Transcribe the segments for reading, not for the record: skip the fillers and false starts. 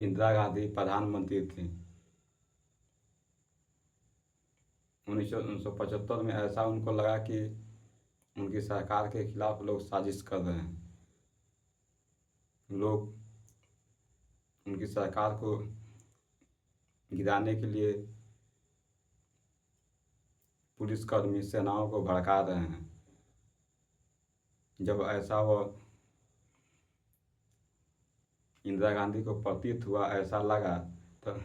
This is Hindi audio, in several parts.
इंदिरा गांधी प्रधानमंत्री थी। 1975 में ऐसा उनको लगा कि उनकी सरकार के खिलाफ लोग साजिश कर रहे हैं। लोग उनकी सरकार को गिराने के लिए पुलिसकर्मी सेनाओं को भड़का रहे हैं। जब ऐसा वह इंदिरा गांधी को प्रतीत हुआ, ऐसा लगा, तो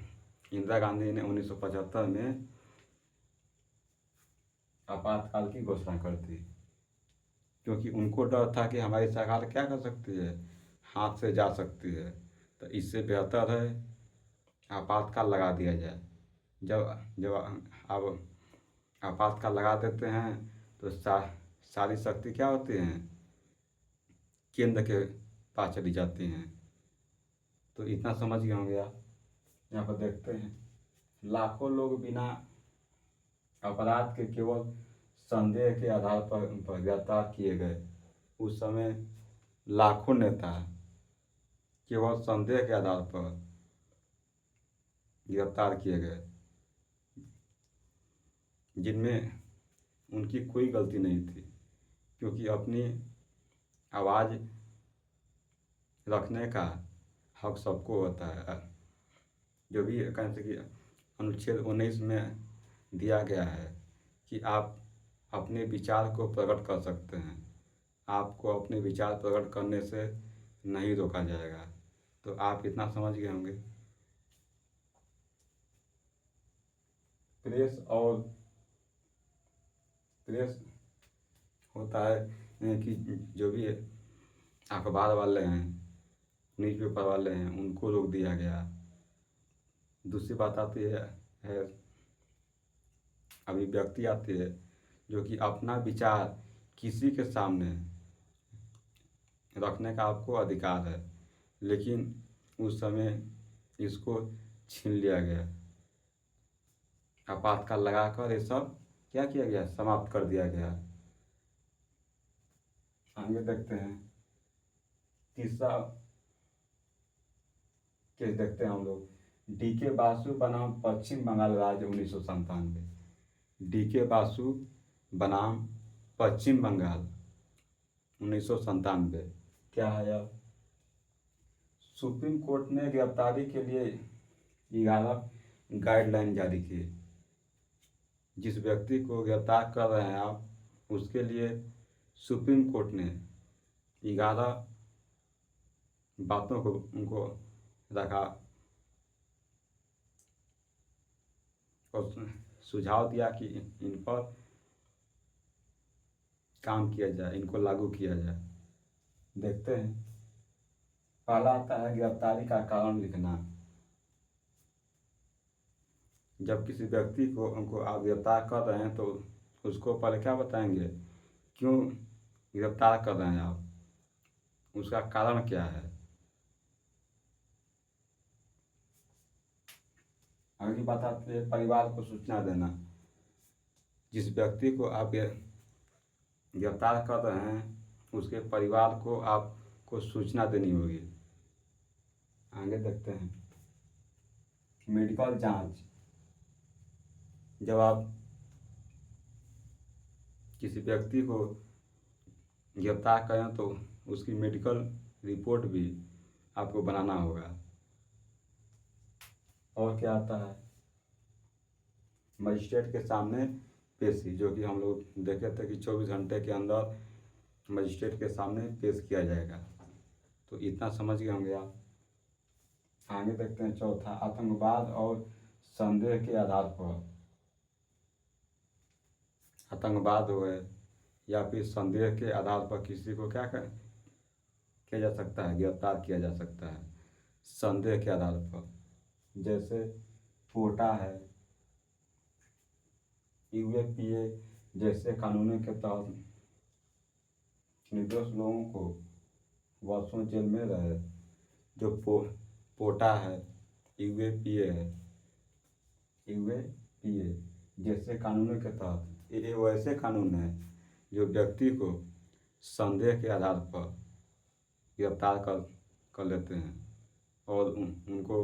इंदिरा गांधी ने 1975 में आपातकाल की घोषणा कर दी, क्योंकि उनको डर था कि हमारी सरकार क्या कर सकती है, हाथ से जा सकती है। तो इससे बेहतर है आपातकाल लगा दिया जाए। जब जब अब आपातकाल लगा देते हैं तो सारी शक्ति क्या होती हैं, केंद्र के पास चली जाती हैं। तो इतना समझ गए होंगे आप। यहाँ पर देखते हैं लाखों लोग बिना अपराध के केवल संदेह के आधार पर गिरफ्तार किए गए। उस समय लाखों नेता केवल संदेह के आधार पर गिरफ्तार किए गए, जिनमें उनकी कोई गलती नहीं थी, क्योंकि अपनी आवाज़ रखने का हक सबको होता है। जो भी कहते कि अनुच्छेद 19 में दिया गया है कि आप अपने विचार को प्रकट कर सकते हैं, आपको अपने विचार प्रकट करने से नहीं रोका जाएगा। तो आप इतना समझ गए होंगे। प्रेस होता है कि जो भी अखबार वाले हैं, न्यूज़पेपर वाले हैं, उनको रोक दिया गया। दूसरी बात आती है अभिव्यक्ति आती है, जो कि अपना विचार किसी के सामने रखने का आपको अधिकार है, लेकिन उस समय इसको छीन लिया गया। आपातकाल लगाकर ये सब क्या किया गया, समाप्त कर दिया गया। आगे देखते हैं तीसरा केस देखते हैं हम लोग। डी.के. बासु बनाम पश्चिम बंगाल राज्य 1997। डी.के. बासु बनाम पश्चिम बंगाल 1997। क्या है यह? सुप्रीम कोर्ट ने गिरफ्तारी के लिए 11 गाइडलाइन जारी की। जिस व्यक्ति को गिरफ्तार कर रहे हैं आप, उसके लिए सुप्रीम कोर्ट ने 11 बातों को उनको रखा और सुझाव दिया कि इन पर काम किया जाए, इनको लागू किया जाए। देखते हैं। पहला आता है गिरफ्तारी का कारण लिखना। जब किसी व्यक्ति को उनको आप गिरफ्तार कर रहे हैं तो उसको पहले क्या बताएंगे, क्यों गिरफ्तार कर रहे हैं आप, उसका कारण क्या है। अगली बात आती है परिवार को सूचना देना। जिस व्यक्ति को आप गिरफ्तार कर रहे हैं, उसके परिवार को आपको सूचना देनी होगी। आगे देखते हैं मेडिकल जांच। जब आप किसी व्यक्ति को गिरफ्तार करें तो उसकी मेडिकल रिपोर्ट भी आपको बनाना होगा। और क्या आता है, मजिस्ट्रेट के सामने पेशी, जो कि हम लोग देखे थे कि 24 घंटे के अंदर मजिस्ट्रेट के सामने पेश किया जाएगा। तो इतना समझ गए होंगे आप। आगे देखते हैं चौथा, आतंकवाद और संदेह के आधार पर। आतंकवाद हो गए या फिर संदेह के आधार पर किसी को क्या किया जा सकता है, गिरफ्तार किया जा सकता है संदेह के आधार पर। जैसे पोटा है, यूएपीए जैसे कानूनों के तहत निर्दोष लोगों को वर्षों जेल में रहे। जो पोटा है, यूएपीए है, यूएपीए जैसे कानूनों के तहत ये वैसे कानून है जो व्यक्ति को संदेह के आधार पर गिरफ्तार कर लेते हैं। और उनको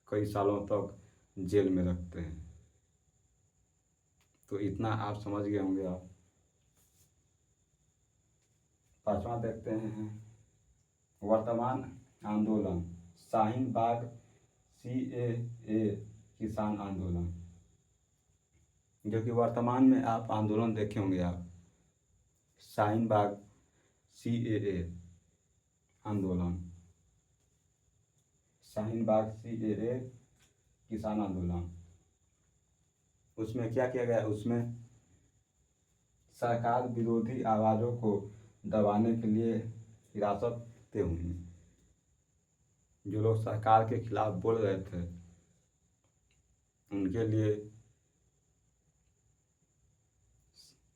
कई सालों तक जेल में रखते हैं। तो इतना आप समझ गए होंगे आप। पांचवा देखते हैं, वर्तमान आंदोलन शाहीन बाग CAA किसान आंदोलन। जो कि वर्तमान में आप आंदोलन देखे होंगे आप, शाहीन बाग CAA आंदोलन, शाहीन बाग CAA किसान आंदोलन। उसमें क्या किया गया, उसमें सरकार विरोधी आवाज़ों को दबाने के लिए हिरासतें हुई। जो लोग सरकार के खिलाफ बोल रहे थे उनके लिए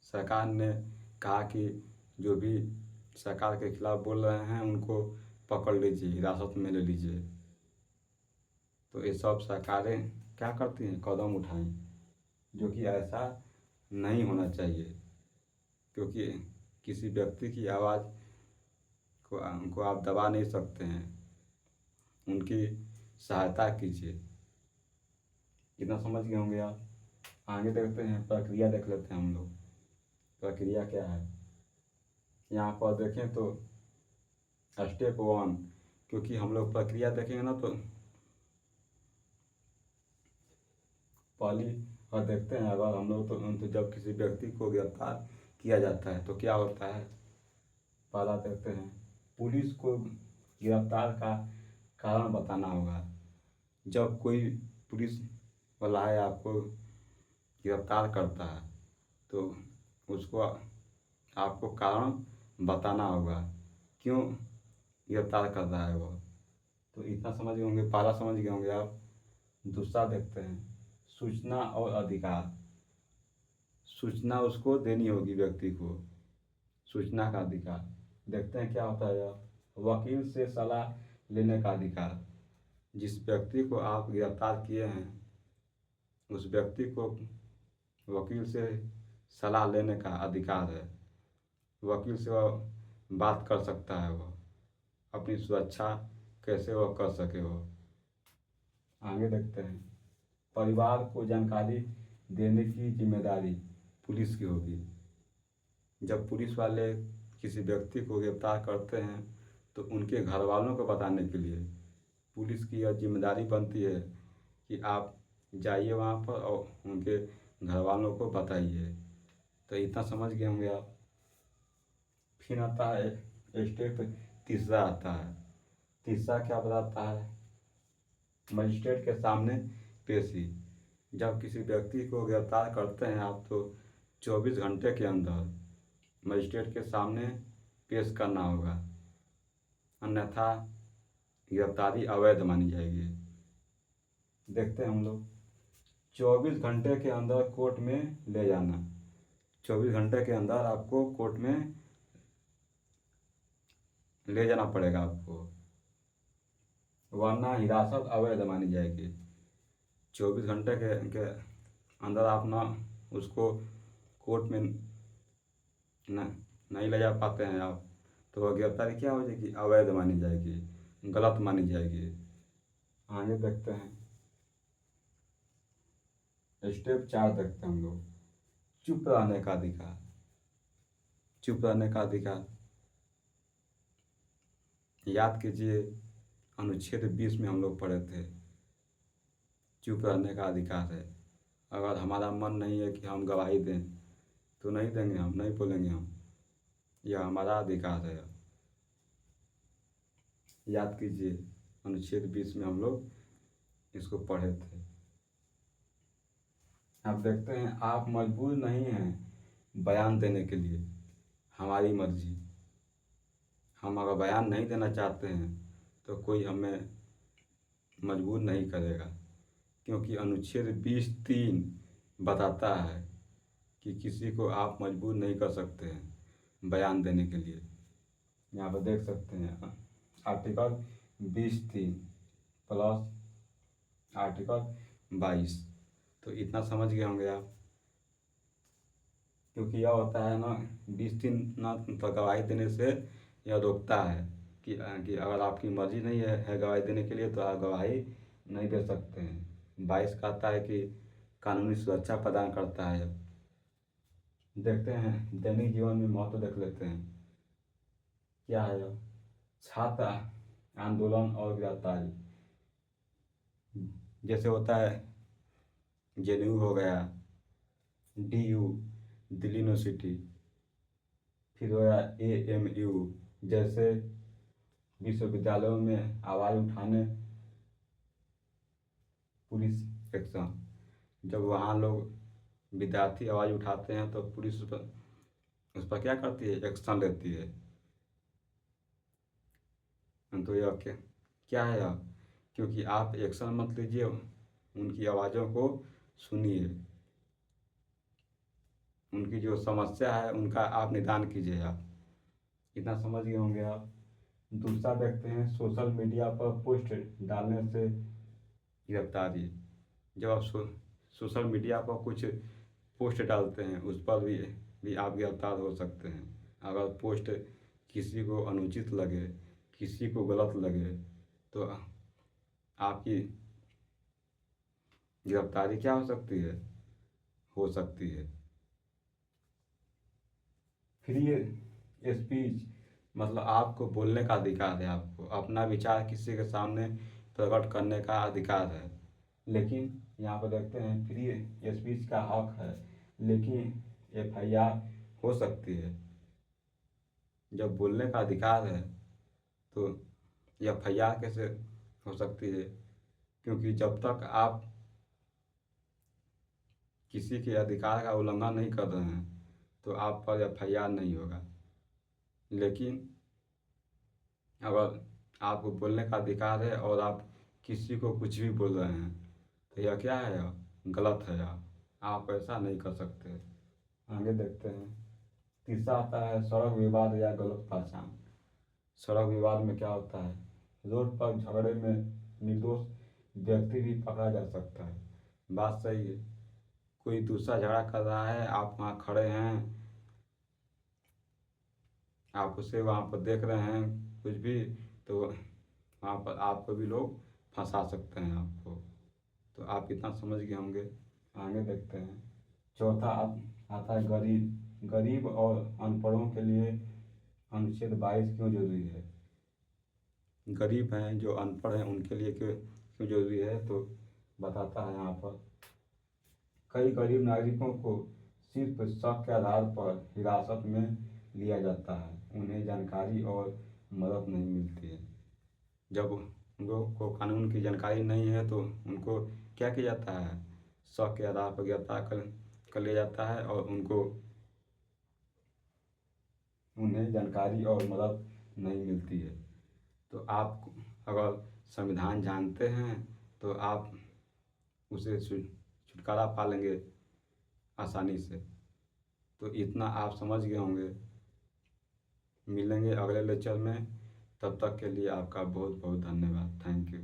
सरकार ने कहा कि जो भी सरकार के खिलाफ बोल रहे हैं उनको पकड़ लीजिए, हिरासत में ले लीजिए। तो ये सब सरकारें क्या करती हैं, कदम उठाएं, जो कि ऐसा नहीं होना चाहिए। क्योंकि किसी व्यक्ति की आवाज़ को आप दबा नहीं सकते हैं, उनकी सहायता कीजिए। कितना समझ गए होंगे आप। आगे देखते हैं, प्रक्रिया देख लेते हैं हम लोग। प्रक्रिया क्या है, यहाँ पर देखें तो स्टेप 1, क्योंकि हम लोग प्रक्रिया देखेंगे ना तो पहली और देखते हैं, अगर हम लोग तो जब किसी व्यक्ति को गिरफ्तार किया जाता है तो क्या होता है। पहला देखते हैं, पुलिस को गिरफ्तार का कारण बताना होगा। जब कोई पुलिस वाला है आपको गिरफ्तार करता है तो उसको आपको कारण बताना होगा, क्यों गिरफ्तार कर रहा है वो। तो इतना समझ गए होंगे, पहला समझ गए होंगे आप। दूसरा देखते हैं, सूचना और अधिकार। सूचना उसको देनी होगी व्यक्ति को, सूचना का अधिकार। देखते हैं क्या होता है। वकील से सलाह लेने का अधिकार। जिस व्यक्ति को आप गिरफ्तार किए हैं उस व्यक्ति को वकील से सलाह लेने का अधिकार है। वकील से वह बात कर सकता है, वो अपनी सुरक्षा कैसे वह कर सके वो। आगे देखते हैं, परिवार को जानकारी देने की जिम्मेदारी पुलिस की होगी। जब पुलिस वाले किसी व्यक्ति को गिरफ्तार करते हैं तो उनके घर वालों को बताने के लिए पुलिस की यह जिम्मेदारी बनती है कि आप जाइए वहाँ पर और उनके घर वालों को बताइए। तो इतना समझ गए होंगे आप। फिर आता है स्टेप तीसरा आता है। तीसरा क्या बताता है, मजिस्ट्रेट के सामने पेशी। जब किसी व्यक्ति को गिरफ्तार करते हैं आप तो 24 घंटे के अंदर मजिस्ट्रेट के सामने पेश करना होगा, अन्यथा गिरफ्तारी अवैध मानी जाएगी। देखते हैं हम लोग, 24 घंटे के अंदर कोर्ट में ले जाना। 24 घंटे के अंदर आपको कोर्ट में ले जाना पड़ेगा आपको, वरना हिरासत अवैध मानी जाएगी। 24 घंटे के अंदर आप ना उसको कोर्ट में नहीं ले जा पाते हैं आप तो वह गिरफ्तारी क्या हो जाएगी, अवैध मानी जाएगी, गलत मानी जाएगी। आगे देखते हैं, स्टेप 4 देखते हैं हम लोग, चुप रहने का अधिकार। चुप रहने का अधिकार याद कीजिए, अनुच्छेद 20 में हम लोग पढ़े थे, चुप रहने का अधिकार है। अगर हमारा मन नहीं है कि हम गवाही दें तो नहीं देंगे, हम नहीं बोलेंगे, हम यह हमारा अधिकार है। याद कीजिए, अनुच्छेद 20 में हम लोग इसको पढ़े थे। अब देखते हैं, आप मजबूर नहीं हैं बयान देने के लिए, हमारी मर्जी। हम अगर बयान नहीं देना चाहते हैं तो कोई हमें मजबूर नहीं करेगा, क्योंकि अनुच्छेद 20(3) बताता है कि किसी को आप मजबूर नहीं कर सकते हैं बयान देने के लिए। यहाँ पर देख सकते हैं आर्टिकल 20(3) प्लस आर्टिकल 22। तो इतना समझ गए होंगे आप। क्योंकि यह होता है ना, 20(3) ना तो गवाही देने से यह रोकता है कि अगर आपकी मर्जी नहीं है गवाही देने के लिए तो आप गवाही नहीं दे सकते हैं। 22 कहता है कि कानूनी सुरक्षा प्रदान करता है। देखते हैं दैनिक जीवन में महत्व देख लेते हैं क्या है। छात्र आंदोलन और गिरफ्तारी, जैसे होता है जेएनयू हो गया, डीयू दिल्ली यूनिवर्सिटी, फिर हो गया एएमयू जैसे विश्वविद्यालयों में आवाज़ उठाने पुलिस एक्शन। जब वहाँ लोग विद्यार्थी आवाज़ उठाते हैं तो पुलिस उस पर क्या करती है, एक्शन लेती है। तो यह क्या है यह, क्योंकि आप एक्शन मत लीजिए, उनकी आवाज़ों को सुनिए, उनकी जो समस्या है उनका आप निदान कीजिए। आप इतना समझ गए होंगे आप। दूसरा देखते हैं सोशल मीडिया पर पोस्ट डालने से गिरफ्तारी। जब आप सोशल मीडिया पर कुछ पोस्ट डालते हैं उस पर भी आप गिरफ्तार हो सकते हैं। अगर पोस्ट किसी को अनुचित लगे, किसी को गलत लगे तो आपकी गिरफ्तारी क्या हो सकती है, हो सकती है। फ्री स्पीच मतलब आपको बोलने का अधिकार है, आपको अपना विचार किसी के सामने प्रकट करने का अधिकार है। लेकिन यहाँ पर देखते हैं फ्री स्पीच का हक है, लेकिन एफआईआर हो सकती है। जब बोलने का अधिकार है तो एफआईआर कैसे हो सकती है, क्योंकि जब तक आप किसी के अधिकार का उल्लंघन नहीं कर रहे हैं तो आप पर एफआईआर नहीं होगा। लेकिन अगर आपको बोलने का अधिकार है और आप किसी को कुछ भी बोल रहे हैं तो यह क्या है, गलत है। आप ऐसा नहीं कर सकते। आगे देखते हैं। तीसरा आता है सड़क विवाद या गलत पहचान। सड़क विवाद में क्या होता है, रोड पर झगड़े में निर्दोष व्यक्ति भी पकड़ा जा सकता है। बात सही है, कोई दूसरा झगड़ा कर रहा है, आप वहाँ खड़े हैं, आप उसे वहाँ पर देख रहे हैं कुछ भी, तो वहाँ पर आपको भी लोग फंसा सकते हैं आपको। तो आप इतना समझ गए होंगे। आगे देखते हैं। चौथा आता है गरीब और अनपढ़ों के लिए अनुच्छेद 22 क्यों जरूरी है। गरीब हैं, जो अनपढ़ हैं, उनके लिए क्यों जरूरी है, तो बताता है यहाँ पर। कई गरीब नागरिकों को सिर्फ शक के आधार पर हिरासत में लिया जाता है, उन्हें जानकारी और मदद नहीं मिलती है। जब उनको को कानून की जानकारी नहीं है तो उनको क्या किया जाता है, शक के आधार पर गिरफ्तार कर लिया जाता है और उन्हें जानकारी और मदद नहीं मिलती है। तो आप अगर संविधान जानते हैं तो आप उसे छुटकारा पा लेंगे आसानी से। तो इतना आप समझ गए होंगे। मिलेंगे अगले लेक्चर में, तब तक के लिए आपका बहुत बहुत धन्यवाद। Thank you.